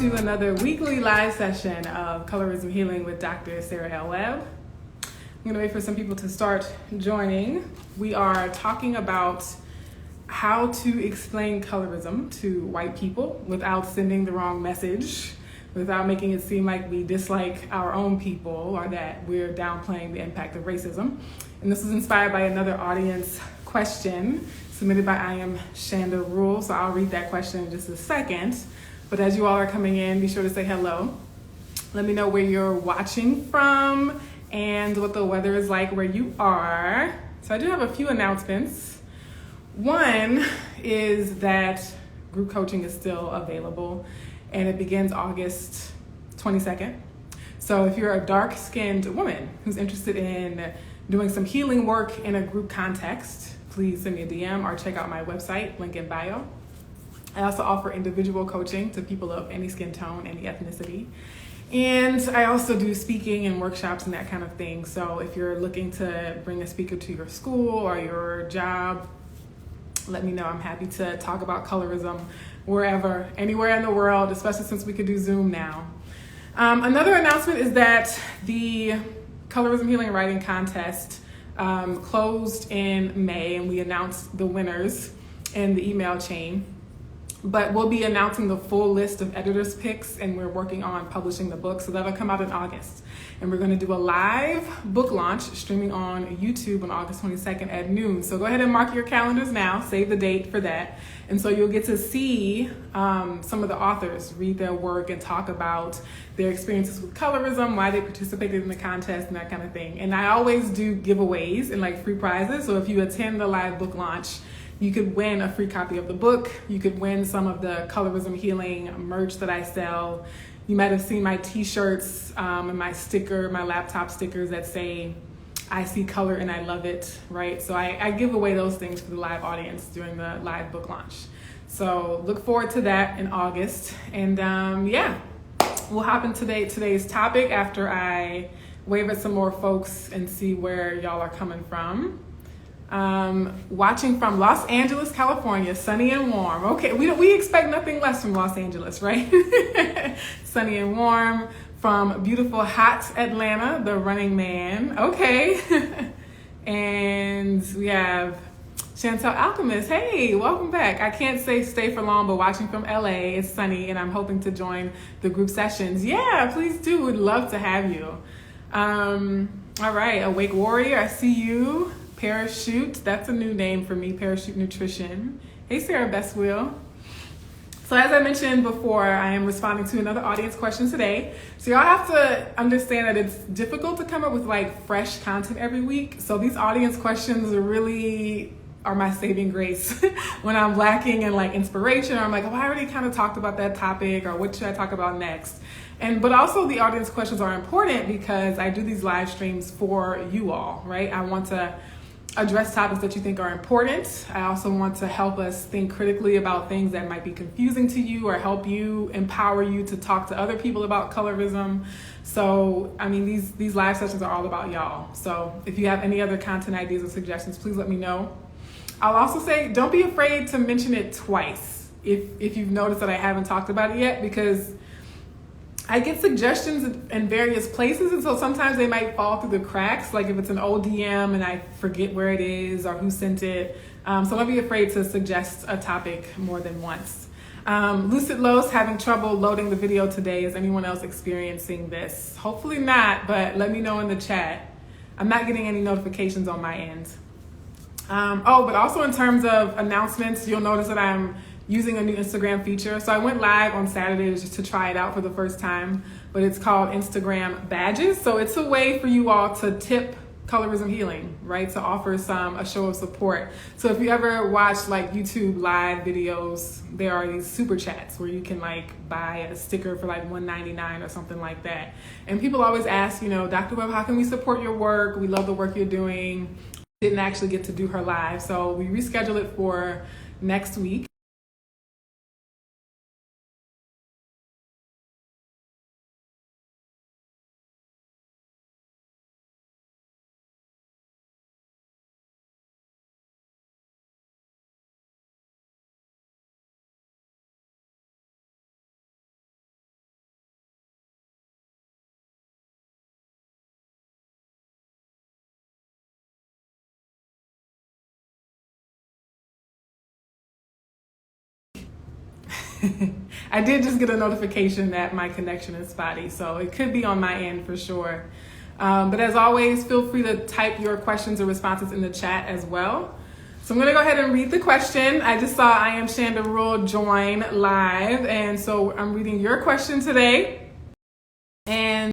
to another weekly live session of Colorism Healing with Dr. Sarah L. Webb. I'm going to wait for some people to start joining. We are talking about how to explain colorism to white people without sending the wrong message, without making it seem like we dislike our own people or that we're downplaying the impact of racism. And this was inspired by another audience question submitted by I am Shanda Rule. So I'll read that question in just a second. But as you all are coming in, be sure to say hello. Let me know where you're watching from and what the weather is like where you are. So I do have a few announcements. One is that group coaching is still available and it begins August 22nd. So if you're a dark-skinned woman who's interested in doing some healing work in a group context, please send me a DM or check out my website, link in bio. I also offer individual coaching to people of any skin tone, any ethnicity. And I also do speaking and workshops and that kind of thing. So if you're looking to bring a speaker to your school or your job, let me know. I'm happy to talk about colorism wherever, anywhere in the world, especially since we could do Zoom now. Another announcement is that the Colorism Healing Writing Contest closed in May, and we announced the winners in the email chain. But we'll be announcing the full list of editors' picks, and we're working on publishing the book, so that'll come out in August. And we're going to do a live book launch streaming on YouTube on August 22nd at noon. So go ahead and mark your calendars now, save the date for that. And so you'll get to see some of the authors read their work and talk about their experiences with colorism, why they participated in the contest, and that kind of thing. And I always do giveaways and like free prizes. So if you attend the live book launch, you could win a free copy of the book. You could win some of the Colorism Healing merch that I sell. You might have seen my t-shirts and my sticker, my laptop stickers that say, I see color and I love it, right? So I give away those things for the live audience during the live book launch. So look forward to that in August. And yeah, we'll hop into today's topic after I wave at some more folks and see where y'all are coming from. Watching from Los Angeles, California, sunny and warm. Okay, we expect nothing less from Los Angeles, right? Sunny and warm. From beautiful, hot Atlanta, the Running Man. Okay. And we have Chantel Alchemist. Hey, welcome back. I can't say stay for long, but watching from LA, it's sunny, and I'm hoping to join the group sessions. Yeah, please do. We'd love to have you. All right, Awake Warrior, I see you. Parachute, that's a new name for me, Parachute Nutrition. Hey, Sarah Bestwheel. So as I mentioned before, I am responding to another audience question today. So y'all have to understand that it's difficult to come up with like fresh content every week. So these audience questions really are my saving grace when I'm lacking in like inspiration, or I'm like, oh, I already kind of talked about that topic, or what should I talk about next? But also the audience questions are important because I do these live streams for you all, right? I want to address topics that you think are important. I also want to help us think critically about things that might be confusing to you or help you, empower you to talk to other people about colorism. So, I mean, these live sessions are all about y'all. So if you have any other content ideas or suggestions, please let me know. I'll also say, don't be afraid to mention it twice if you've noticed that I haven't talked about it yet, because I get suggestions in various places, and so sometimes they might fall through the cracks, like if it's an old DM and I forget where it is or who sent it. So don't be afraid to suggest a topic more than once. Lucid Los having trouble loading the video today. Is anyone else experiencing this? Hopefully not, but let me know in the chat. I'm not getting any notifications on my end. But also in terms of announcements, you'll notice that I'm using a new Instagram feature. So I went live on Saturday just to try it out for the first time, but it's called Instagram Badges. So it's a way for you all to tip Colorism Healing, right? To offer a show of support. So if you ever watch like YouTube live videos, there are these super chats where you can like buy a sticker for like $1.99 or something like that. And people always ask, Dr. Webb, how can we support your work? We love the work you're doing. Didn't actually get to do her live, so we rescheduled it for next week. I did just get a notification that my connection is spotty, so it could be on my end for sure. But as always, feel free to type your questions or responses in the chat as well. So I'm going to go ahead and read the question. I just saw I Am Shanda Rule join live, and so I'm reading your question today. And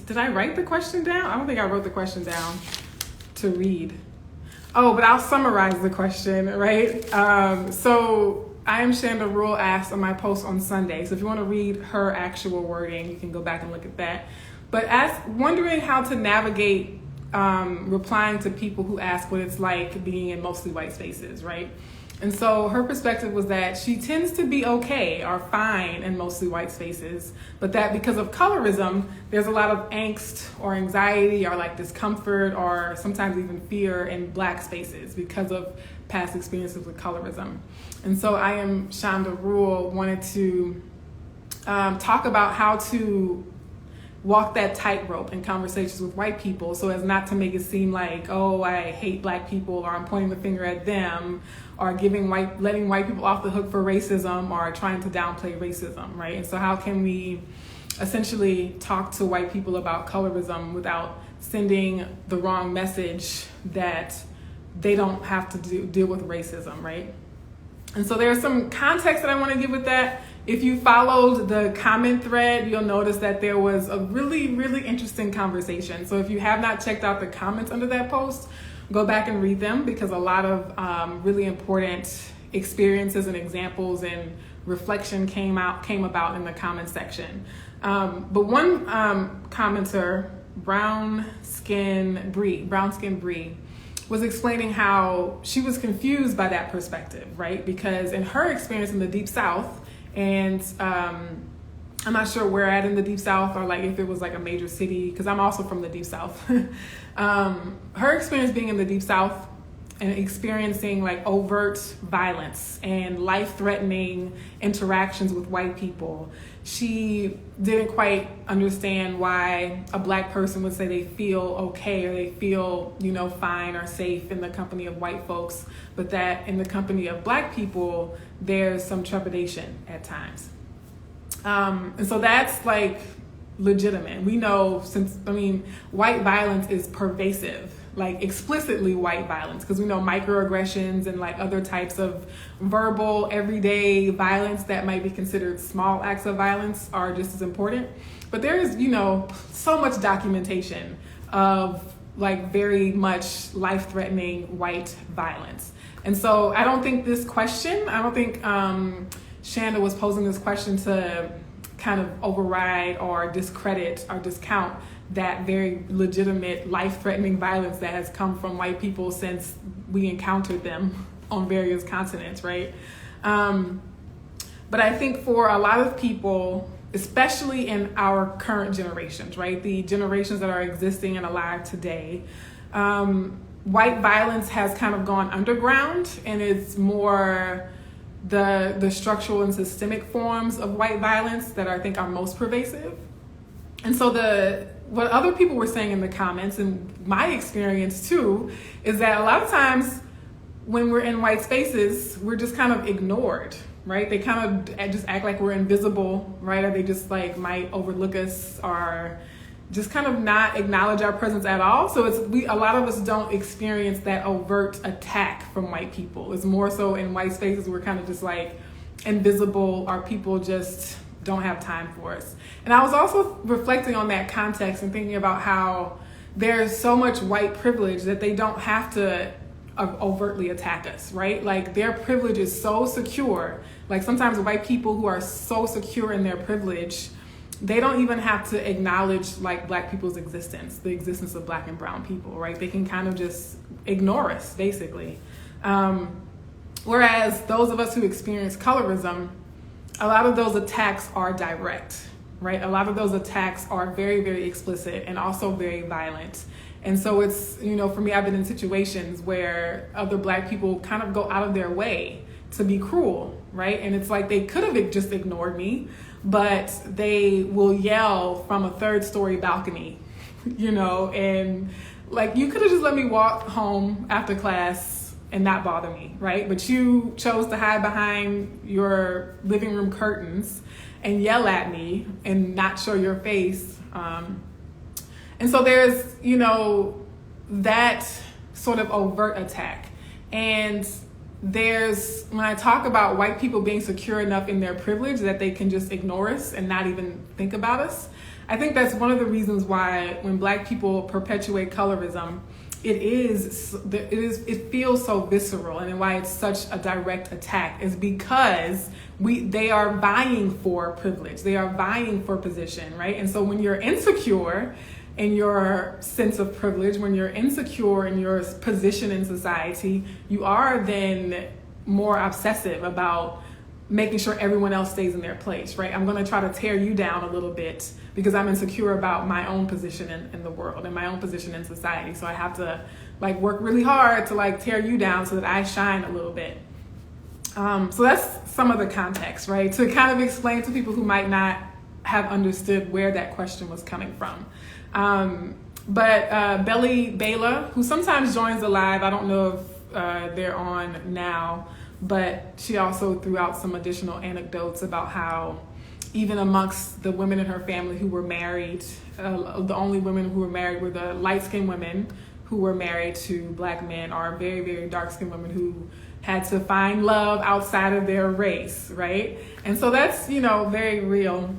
did I write the question down? I don't think I wrote the question down to read. Oh, but I'll summarize the question, right? So I Am Shanda Rule asked on my post on Sunday. So if you want to read her actual wording, you can go back and look at that. But wondering how to navigate replying to people who ask what it's like being in mostly white spaces, right? And so her perspective was that she tends to be okay or fine in mostly white spaces, but that because of colorism, there's a lot of angst or anxiety or like discomfort or sometimes even fear in black spaces because of past experiences with colorism. And so I Am Shanda Rule wanted to talk about how to walk that tightrope in conversations with white people so as not to make it seem like, oh, I hate black people, or I'm pointing the finger at them, or letting white people off the hook for racism, or trying to downplay racism, right? And so how can we essentially talk to white people about colorism without sending the wrong message that they don't have to deal with racism, right? And so there's some context that I want to give with that. If you followed the comment thread, you'll notice that there was a really, really interesting conversation. So if you have not checked out the comments under that post, go back and read them, because a lot of really important experiences and examples and reflection came about in the comment section. But one commenter, Brown Skin Bree, was explaining how she was confused by that perspective, right? Because in her experience in the Deep South, and I'm not sure where at in the Deep South, or like if it was like a major city, because I'm also from the Deep South. Her experience being in the Deep South and experiencing like overt violence and life-threatening interactions with white people, she didn't quite understand why a black person would say they feel okay or they feel, fine or safe in the company of white folks, but that in the company of black people, there's some trepidation at times. And so that's like legitimate. We know white violence is pervasive, like explicitly white violence, because we know microaggressions and like other types of verbal everyday violence that might be considered small acts of violence are just as important. But there is, so much documentation of like very much life-threatening white violence. And so I don't think Shanda was posing this question to kind of override or discredit or discount that very legitimate life-threatening violence that has come from white people since we encountered them on various continents, right? But I think for a lot of people, especially in our current generations, right, the generations that are existing and alive today, white violence has kind of gone underground, and it's more the structural and systemic forms of white violence that I think are most pervasive. And so what other people were saying in the comments, and my experience too, is that a lot of times when we're in white spaces, we're just kind of ignored, right? They kind of just act like we're invisible, right? Or they just like might overlook us or just kind of not acknowledge our presence at all. So a lot of us don't experience that overt attack from white people. It's more so in white spaces we're kind of just like invisible, or people just don't have time for us. And I was also reflecting on that context and thinking about how there's so much white privilege that they don't have to overtly attack us, right? Like their privilege is so secure. Like sometimes white people who are so secure in their privilege, they don't even have to acknowledge like black people's existence, the existence of black and brown people, right? They can kind of just ignore us, basically. Whereas those of us who experience colorism, a lot of those attacks are direct, right? A lot of those attacks are very, very explicit and also very violent. And so it's, you know, for me, I've been in situations where other Black people kind of go out of their way to be cruel, right? And it's like they could have just ignored me, but they will yell from a 3rd-story balcony, you know, and like you could have just let me walk home after class and not bother me, right? But you chose to hide behind your living room curtains and yell at me and not show your face. And so there's, you know, that sort of overt attack. And there's, when I talk about white people being secure enough in their privilege that they can just ignore us and not even think about us, I think that's one of the reasons why when Black people perpetuate colorism, it feels so visceral, and why it's such a direct attack is because they are vying for privilege, they are vying for position, right? And so when you're insecure in your sense of privilege, when you're insecure in your position in society, you are then more obsessive about making sure everyone else stays in their place, right? I'm going to try to tear you down a little bit because I'm insecure about my own position in the world and my own position in society. So I have to like work really hard to like tear you down so that I shine a little bit. So that's some of the context, right? To kind of explain to people who might not have understood where that question was coming from. But Belly Bela, who sometimes joins the live, I don't know if they're on now, but she also threw out some additional anecdotes about how even amongst the women in her family who were married, the only women who were married were the light-skinned women who were married to Black men, or very, very dark-skinned women who had to find love outside of their race, right? And so that's, you know, very real.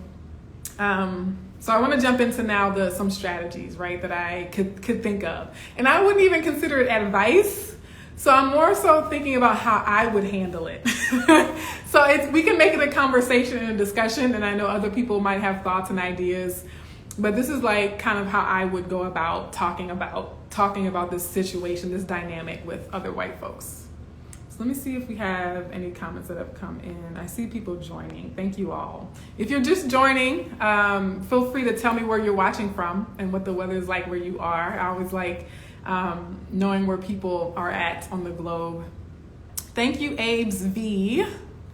So I want to jump into now some strategies, right, that I could think of. And I wouldn't even consider it advice. So I'm more so thinking about how I would handle it. So we can make it a conversation and a discussion, and I know other people might have thoughts and ideas, but this is like kind of how I would go about talking about this situation, this dynamic with other white folks. So let me see if we have any comments that have come in. I see people joining. Thank you all. If you're just joining, feel free to tell me where you're watching from and what the weather is like where you are. I always like knowing where people are at on the globe. Thank you, Abe's V.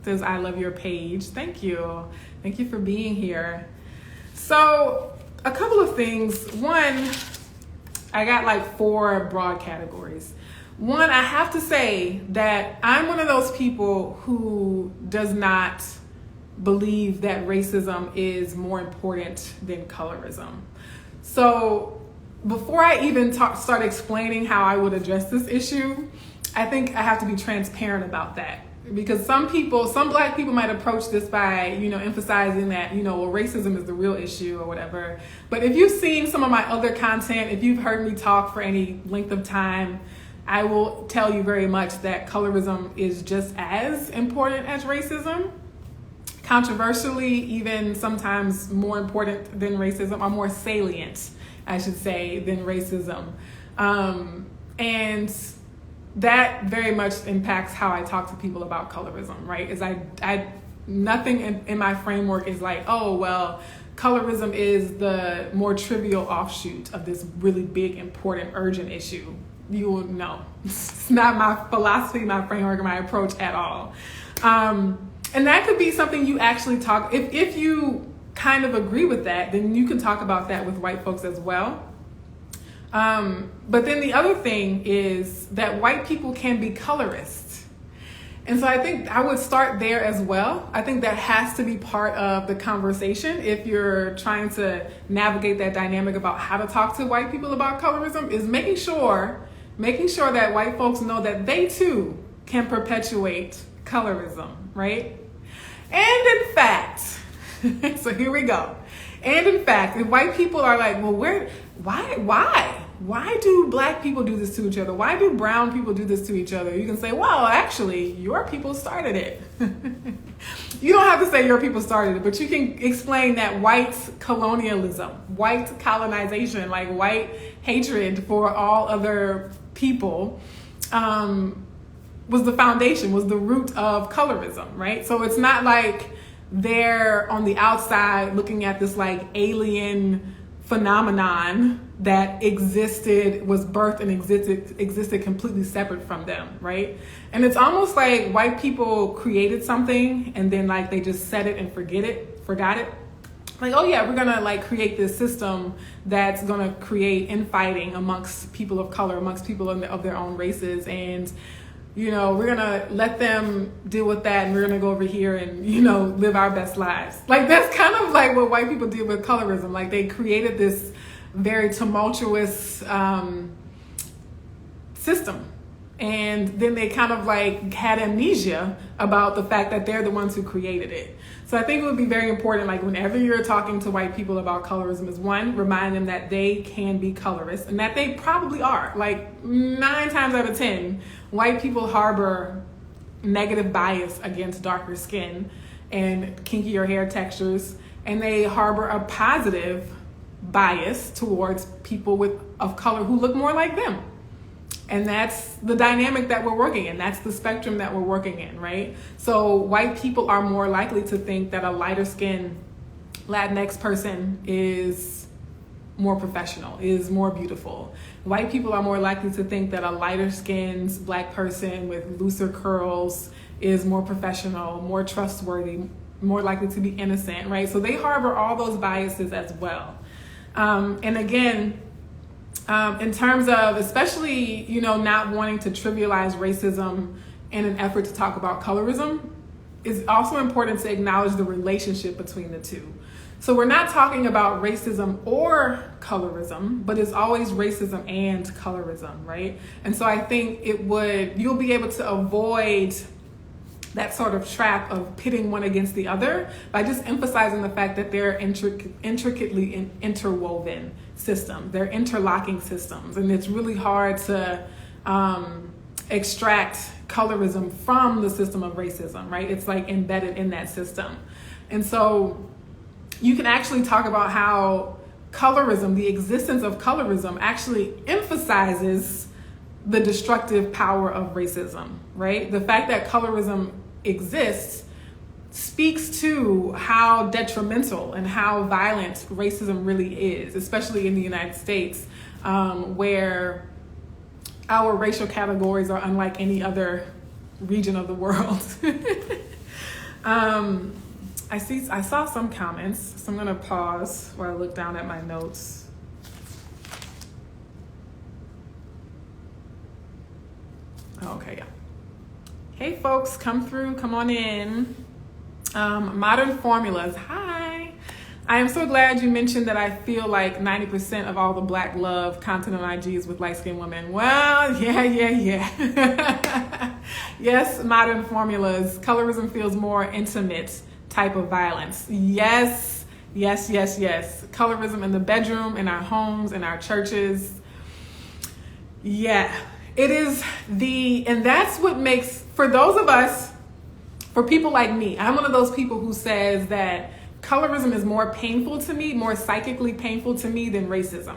Says, I love your page. Thank you. Thank you for being here. So a couple of things. One, I got like 4 broad categories. One, I have to say that I'm one of those people who does not believe that racism is more important than colorism. So before I even start explaining how I would address this issue, I think I have to be transparent about that. Because some Black people might approach this by, you know, emphasizing that, you know, well, racism is the real issue or whatever. But if you've seen some of my other content, if you've heard me talk for any length of time, I will tell you very much that colorism is just as important as racism. Controversially, even sometimes more important than racism, or more salient, I should say, than racism. And that very much impacts how I talk to people about colorism, right? Is nothing in my framework is like, oh, well, colorism is the more trivial offshoot of this really big, important, urgent issue. You will know. It's not my philosophy, my framework, my approach at all. And that could be something you actually talk, if you kind of agree with that, then you can talk about that with white folks as well. But then the other thing is that white people can be colorists. And so I think I would start there as well. I think that has to be part of the conversation if you're trying to navigate that dynamic about how to talk to white people about colorism, is making sure that white folks know that they too can perpetuate colorism, right? And in fact, so here we go. And in fact, if white people are like, well, why do Black people do this to each other? Why do brown people do this to each other? You can say, well, actually, your people started it. You don't have to say your people started it, but you can explain that white colonialism, white colonization, like white hatred for all other people, was the foundation, was the root of colorism, right? So it's not like they're on the outside looking at this like alien phenomenon that existed, was birthed and existed completely separate from them, right? And it's almost like white people created something and then like they just said it and forgot it. Like, oh yeah, we're gonna like create this system that's gonna create infighting amongst people of color, amongst people of their own races, and you know, we're gonna let them deal with that, and we're gonna go over here and, you know, live our best lives. Like, that's kind of like what white people did with colorism. Like, they created this very tumultuous system, and then they kind of like had amnesia about the fact that they're the ones who created it. So I think it would be very important, like whenever you're talking to white people about colorism, is one, remind them that they can be colorist, and that they probably are. Like 9 times out of 10, white people harbor negative bias against darker skin and kinkier hair textures, and they harbor a positive bias towards people of color who look more like them. And that's the dynamic that we're working in. That's the spectrum that we're working in, right? So white people are more likely to think that a lighter skinned Latinx person is more professional, is more beautiful. White people are more likely to think that a lighter skinned black person with looser curls is more professional, more trustworthy, more likely to be innocent, right? So they harbor all those biases as well. And again, in terms of especially, you know, not wanting to trivialize racism in an effort to talk about colorism, it's also important to acknowledge the relationship between the two. So we're not talking about racism or colorism, but it's always racism and colorism, right? And so I think you'll be able to avoid that sort of trap of pitting one against the other by just emphasizing the fact that they're intricately interwoven systems. They're interlocking systems, and it's really hard to extract colorism from the system of racism, right? It's like embedded in that system. And so you can actually talk about how colorism, the existence of colorism, actually emphasizes the destructive power of racism, right? The fact that colorism exists speaks to how detrimental and how violent racism really is, especially in the United States, where our racial categories are unlike any other region of the world. I saw some comments, so I'm gonna pause while I look down at my notes. Okay, yeah. Hey folks, come through, come on in. Modern Formulas, hi. I am so glad you mentioned that I feel like 90% of all the Black love content on IG is with light-skinned women. Well, yeah. Yes, Modern Formulas, colorism feels more intimate type of violence. Yes. Colorism in the bedroom, in our homes, in our churches. Yeah. It is and that's what makes, for those of us, for people like me, I'm one of those people who says that colorism is more painful to me, more psychically painful to me than racism.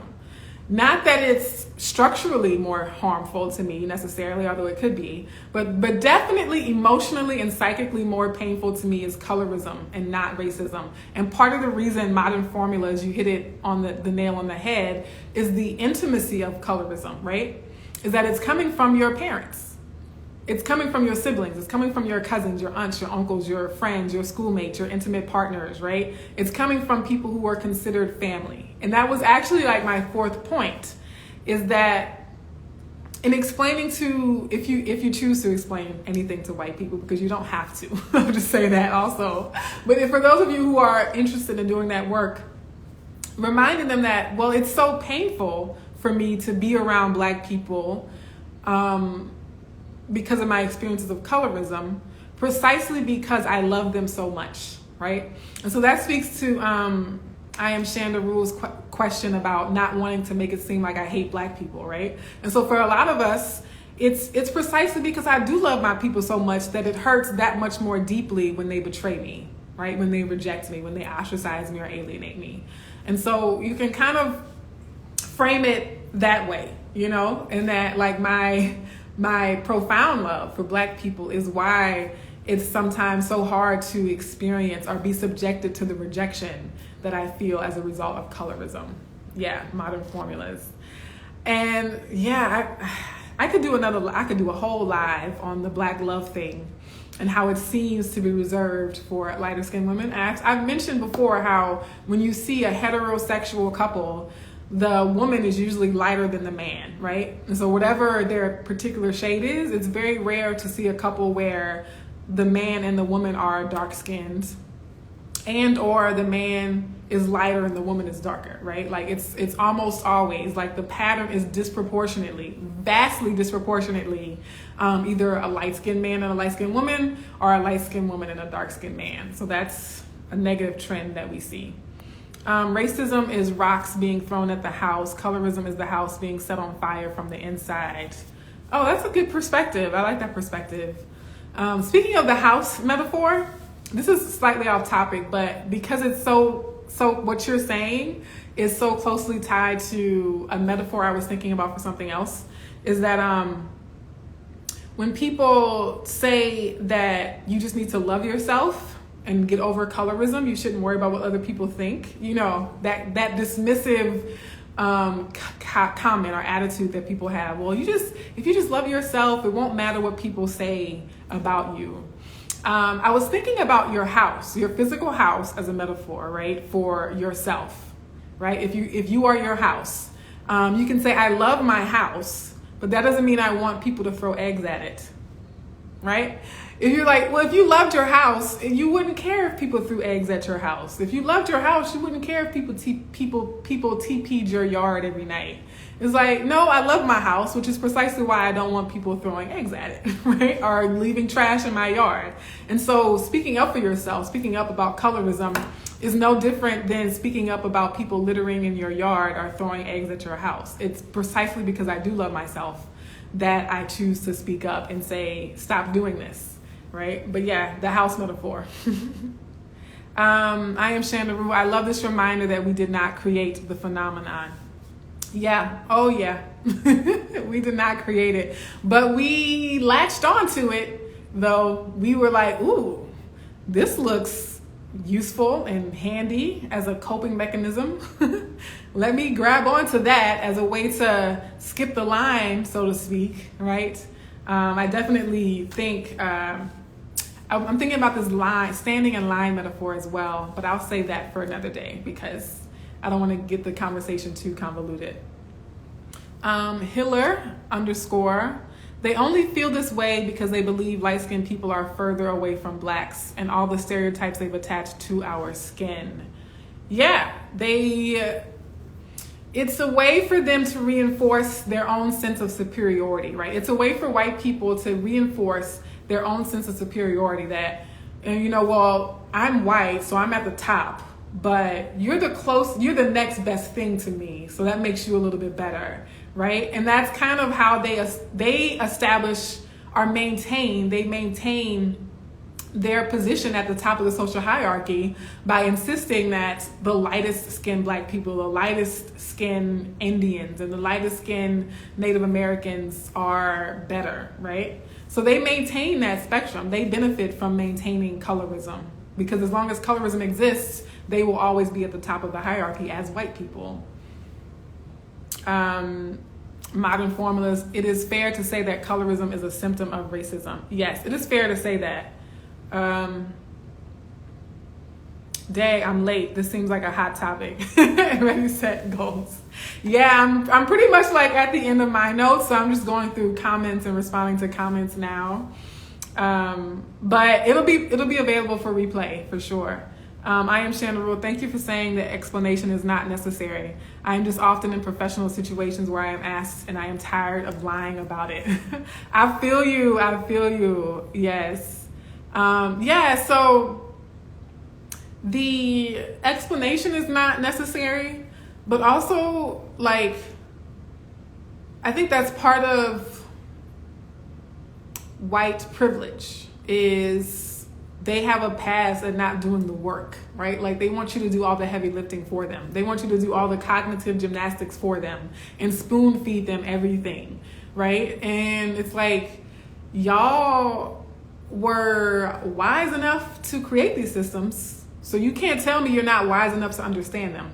Not that it's structurally more harmful to me necessarily, although it could be, but definitely emotionally and psychically more painful to me is colorism and not racism. And part of the reason Modern Formulas, you hit it on the nail on the head, is the intimacy of colorism, right? Is that it's coming from your parents. It's coming from your siblings. It's coming from your cousins, your aunts, your uncles, your friends, your schoolmates, your intimate partners, right? It's coming from people who are considered family. And that was actually like my fourth point, is that in explaining to, if you choose to explain anything to white people, because you don't have to, I'll just say that also. But for those of you who are interested in doing that work, reminding them that, well, it's so painful for me to be around Black people because of my experiences of colorism, precisely because I love them so much, right? And so that speaks to I am Shanda Rule's question about not wanting to make it seem like I hate Black people, right? And so for a lot of us, it's precisely because I do love my people so much that it hurts that much more deeply when they betray me, right? When they reject me, when they ostracize me or alienate me. And so you can kind of frame it that way, you know, and that like my my profound love for Black people is why it's sometimes so hard to experience or be subjected to the rejection that I feel as a result of colorism. Yeah, modern formulas. And yeah, I could do a whole live on the Black love thing and how it seems to be reserved for lighter skinned women. I've mentioned before how when you see a heterosexual couple, the woman is usually lighter than the man, right? And so whatever their particular shade is, it's very rare to see a couple where the man and the woman are dark skinned and or the man is lighter and the woman is darker, right? Like it's almost always like the pattern is vastly disproportionately, either a light-skinned man and a light-skinned woman or a light-skinned woman and a dark-skinned man. So that's a negative trend that we see. Racism is rocks being thrown at the house. Colorism is the house being set on fire from the inside. Oh, that's a good perspective. I like that perspective. Speaking of the house metaphor, this is slightly off topic, but because it's so what you're saying is so closely tied to a metaphor I was thinking about for something else, is that when people say that you just need to love yourself and get over colorism, you shouldn't worry about what other people think, you know, that dismissive comment or attitude that people have. Well, if you just love yourself, it won't matter what people say about you. I was thinking about your house, your physical house as a metaphor, right? For yourself, right? If you are your house, you can say, I love my house, but that doesn't mean I want people to throw eggs at it, right? If you're like, well, if you loved your house, you wouldn't care if people threw eggs at your house. If you loved your house, you wouldn't care if people TP'd your yard every night. It's like, no, I love my house, which is precisely why I don't want people throwing eggs at it, right? Or leaving trash in my yard. And so speaking up for yourself, speaking up about colorism is no different than speaking up about people littering in your yard or throwing eggs at your house. It's precisely because I do love myself that I choose to speak up and say, stop doing this, right? But yeah, the house metaphor. I am Shandaru. I love this reminder that we did not create the phenomenon. Yeah. Oh, yeah. We did not create it. But we latched onto it, though. We were like, ooh, this looks useful and handy as a coping mechanism. Let me grab onto that as a way to skip the line, so to speak, right? I definitely think, I'm thinking about this standing in line metaphor as well, but I'll save that for another day because I don't want to get the conversation too convoluted. Hiller _ they only feel this way because they believe light-skinned people are further away from Blacks and all the stereotypes they've attached to our skin. Yeah, it's a way for them to reinforce their own sense of superiority, right? It's a way for white people to reinforce their own sense of superiority that, well, I'm white, so I'm at the top. But you're the next best thing to me, so that makes you a little bit better, right? And that's kind of how they establish or maintain their position at the top of the social hierarchy by insisting that the lightest skinned Black people, the lightest skinned Indians, and the lightest skinned Native Americans are better, right? So they maintain that spectrum. They benefit from maintaining colorism because as long as colorism exists, they will always be at the top of the hierarchy as white people. Modern formulas, it is fair to say that colorism is a symptom of racism. Yes, it is fair to say that. Dang, I'm late. This seems like a hot topic. Ready, set, goals. Yeah, I'm pretty much like at the end of my notes, so I'm just going through comments and responding to comments now. But it'll be available for replay for sure. I am Shandaru. Thank you for saying that explanation is not necessary. I am just often in professional situations where I am asked and I am tired of lying about it. I feel you. Yes. So the explanation is not necessary, but also I think that's part of white privilege is they have a pass at not doing the work, right? Like they want you to do all the heavy lifting for them. They want you to do all the cognitive gymnastics for them and spoon feed them everything, right? And it's like, y'all were wise enough to create these systems, so you can't tell me you're not wise enough to understand them,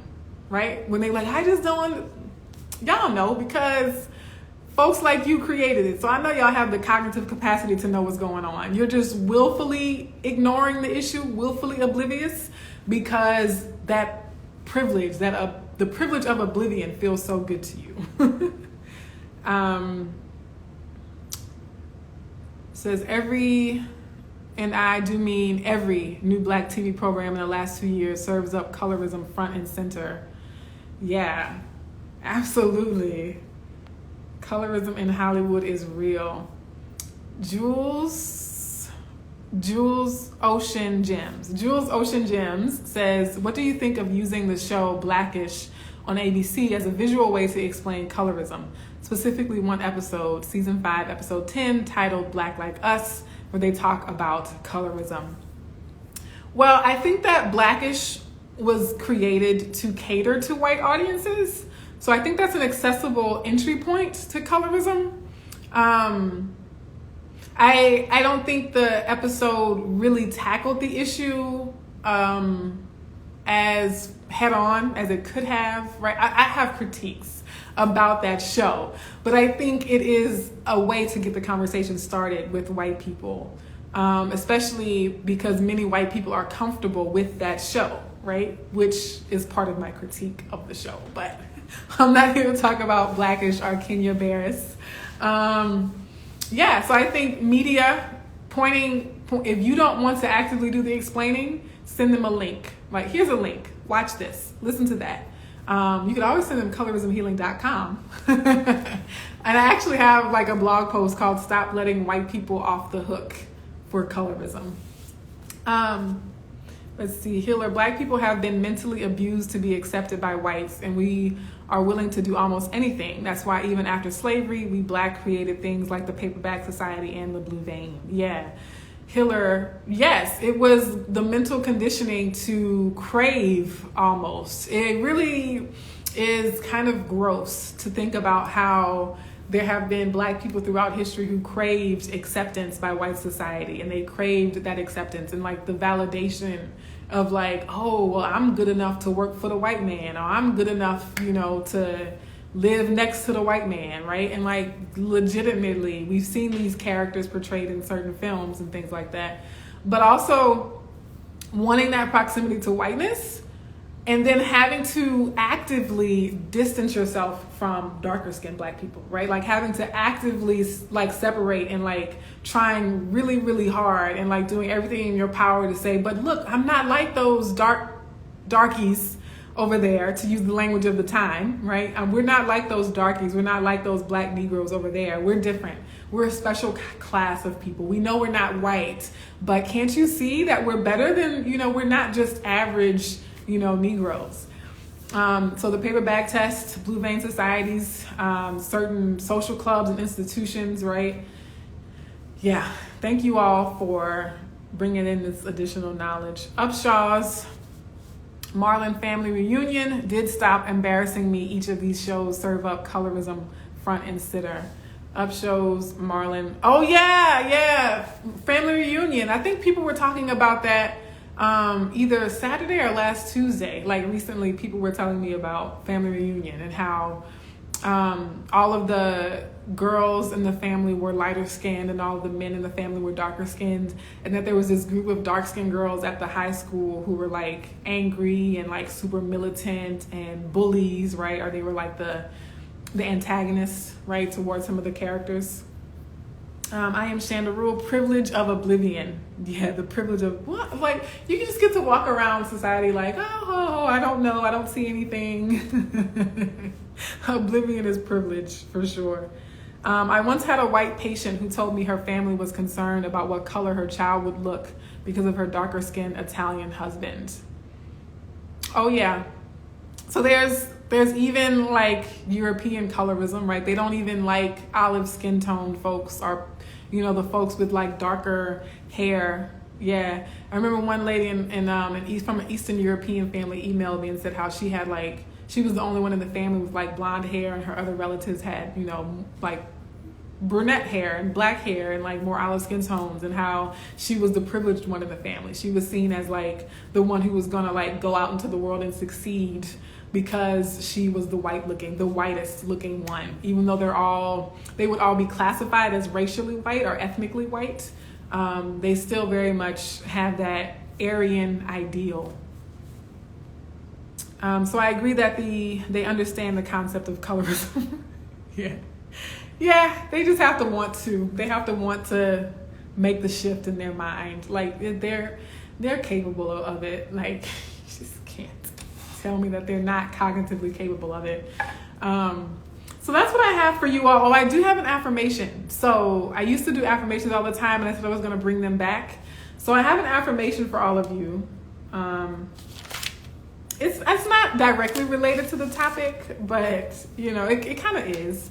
right? When they like, I just don't, y'all know, because folks like you created it. So I know y'all have the cognitive capacity to know what's going on. You're just willfully ignoring the issue, willfully oblivious, because that privilege, the privilege of oblivion feels so good to you. Says every, and I do mean every, new Black TV program in the last 2 years serves up colorism front and center. Yeah, absolutely. Colorism in Hollywood is real. Jules Ocean Gems says, what do you think of using the show Blackish on ABC as a visual way to explain colorism? Specifically one episode, season 5, episode 10, titled Black Like Us, where they talk about colorism. Well, I think that Blackish was created to cater to white audiences. So I think that's an accessible entry point to colorism. I don't think the episode really tackled the issue as head on as it could have, right? I have critiques about that show, but I think it is a way to get the conversation started with white people, especially because many white people are comfortable with that show, right? Which is part of my critique of the show, but I'm not here to talk about Blackish or Kenya Barris. So I think media if you don't want to actively do the explaining, send them a link. Like, here's a link. Watch this. Listen to that. You could always send them colorismhealing.com. And I actually have like a blog post called Stop Letting White People Off the Hook for Colorism. Let's see, Healer. Black people have been mentally abused to be accepted by whites, and we are willing to do almost anything. That's why even after slavery, we Black created things like the Paperback Society and the Blue Vein. Yeah. Healer, yes, it was the mental conditioning to crave almost. It really is kind of gross to think about how there have been Black people throughout history who craved acceptance by white society, and they craved that acceptance and like the validation of like, oh, well, I'm good enough to work for the white man, or I'm good enough, to live next to the white man, right? And like legitimately, we've seen these characters portrayed in certain films and things like that, but also wanting that proximity to whiteness and then having to actively distance yourself from darker skinned Black people, right? Like having to actively like separate and like trying really, really hard and like doing everything in your power to say, but look, I'm not like those darkies over there, to use the language of the time, right? We're not like those darkies. We're not like those Black Negroes over there. We're different. We're a special class of people. We know we're not white, but can't you see that we're better than, we're not just average, Negroes. So the paper bag test, Blue Vein societies, certain social clubs and institutions, right? Yeah, thank you all for bringing in this additional knowledge. Upshaw's Marlon Family Reunion did stop embarrassing me. Each of these shows serve up colorism front and center. Upshaw's Marlon. Oh yeah. Family Reunion. I think people were talking about that either Saturday or last Tuesday. Like recently, people were telling me about Family Reunion and how all of the girls in the family were lighter skinned and all of the men in the family were darker skinned, and that there was this group of dark skinned girls at the high school who were like angry and like super militant and bullies, right? Or they were like the antagonists, right, towards some of the characters. I am Chandarul, privilege of oblivion. Yeah, the privilege of what? Like, you can just get to walk around society like, oh, I don't know, I don't see anything. Oblivion is privilege, for sure. I once had a white patient who told me her family was concerned about what color her child would look because of her darker skinned Italian husband. Oh yeah. So there's even like European colorism, right? They don't even like olive skin toned folks or, the folks with like darker hair, Yeah, I remember one lady from an Eastern European family emailed me and said how she had she was the only one in the family with blonde hair, and her other relatives had brunette hair and black hair and more olive skin tones, and how she was the privileged one in the family. She was seen as the one who was gonna go out into the world and succeed because she was the whitest looking one, even though they would all be classified as racially white or ethnically white. They still very much have that Aryan ideal. So I agree that they understand the concept of colorism. Yeah, they just have to want to. They have to want to make the shift in their mind. They're capable of it. You just can't tell me that they're not cognitively capable of it. So that's what I have for you all. Oh, I do have an affirmation. So I used to do affirmations all the time, and I said I was going to bring them back. So I have an affirmation for all of you. It's not directly related to the topic, but it kind of is.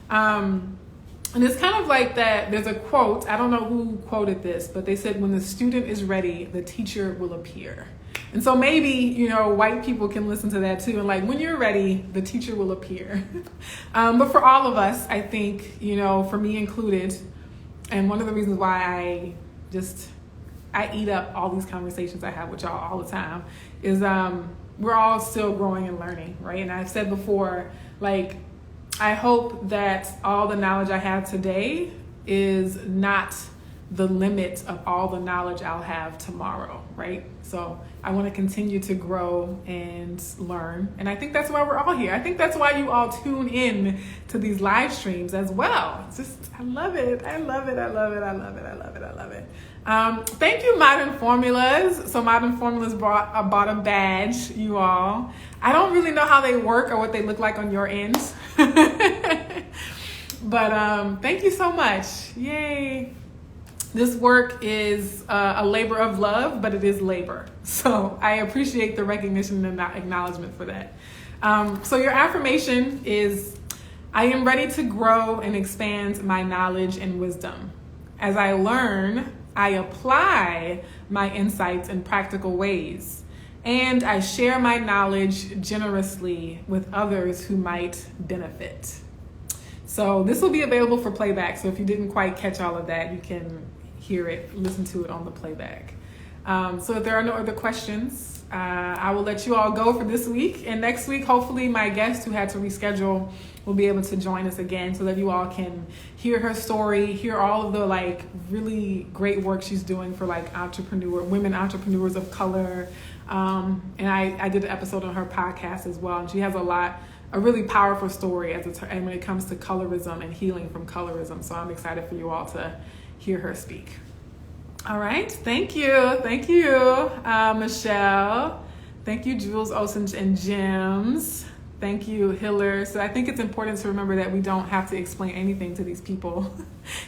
And it's kind of like that. There's a quote. I don't know who quoted this, but they said, "When the student is ready, the teacher will appear." And so maybe, white people can listen to that too. And when you're ready, the teacher will appear. But for all of us, I think, for me included, and one of the reasons why I eat up all these conversations I have with y'all all the time is we're all still growing and learning, right? And I've said before, I hope that all the knowledge I have today is not the limit of all the knowledge I'll have tomorrow, right? So I want to continue to grow and learn. And I think that's why we're all here. I think that's why you all tune in to these live streams as well. I love it. I love it. I love it. I love it. I love it. I love it. Thank you, Modern Formulas. So Modern Formulas bought a badge, you all. I don't really know how they work or what they look like on your end. But thank you so much. Yay. This work is a labor of love, but it is labor. So I appreciate the recognition and acknowledgement for that. So your affirmation is, I am ready to grow and expand my knowledge and wisdom. As I learn, I apply my insights in practical ways, and I share my knowledge generously with others who might benefit. So this will be available for playback. So if you didn't quite catch all of that, you can hear it, listen to it on the playback. So if there are no other questions, I will let you all go for this week. And next week, hopefully my guest who had to reschedule will be able to join us again so that you all can hear her story, hear all of the really great work she's doing for women entrepreneurs of color. And I did an episode on her podcast as well. And she has a really powerful story and when it comes to colorism and healing from colorism. So I'm excited for you all to hear her speak. All right. Thank you. Thank you, Michelle. Thank you, Jules, Olsen, and Jims. Thank you, Hiller. So I think it's important to remember that we don't have to explain anything to these people.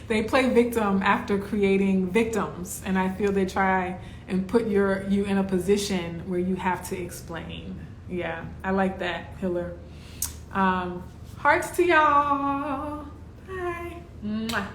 They play victim after creating victims. And I feel they try and put you in a position where you have to explain. Yeah, I like that, Hiller. Hearts to y'all. Bye. Mwah.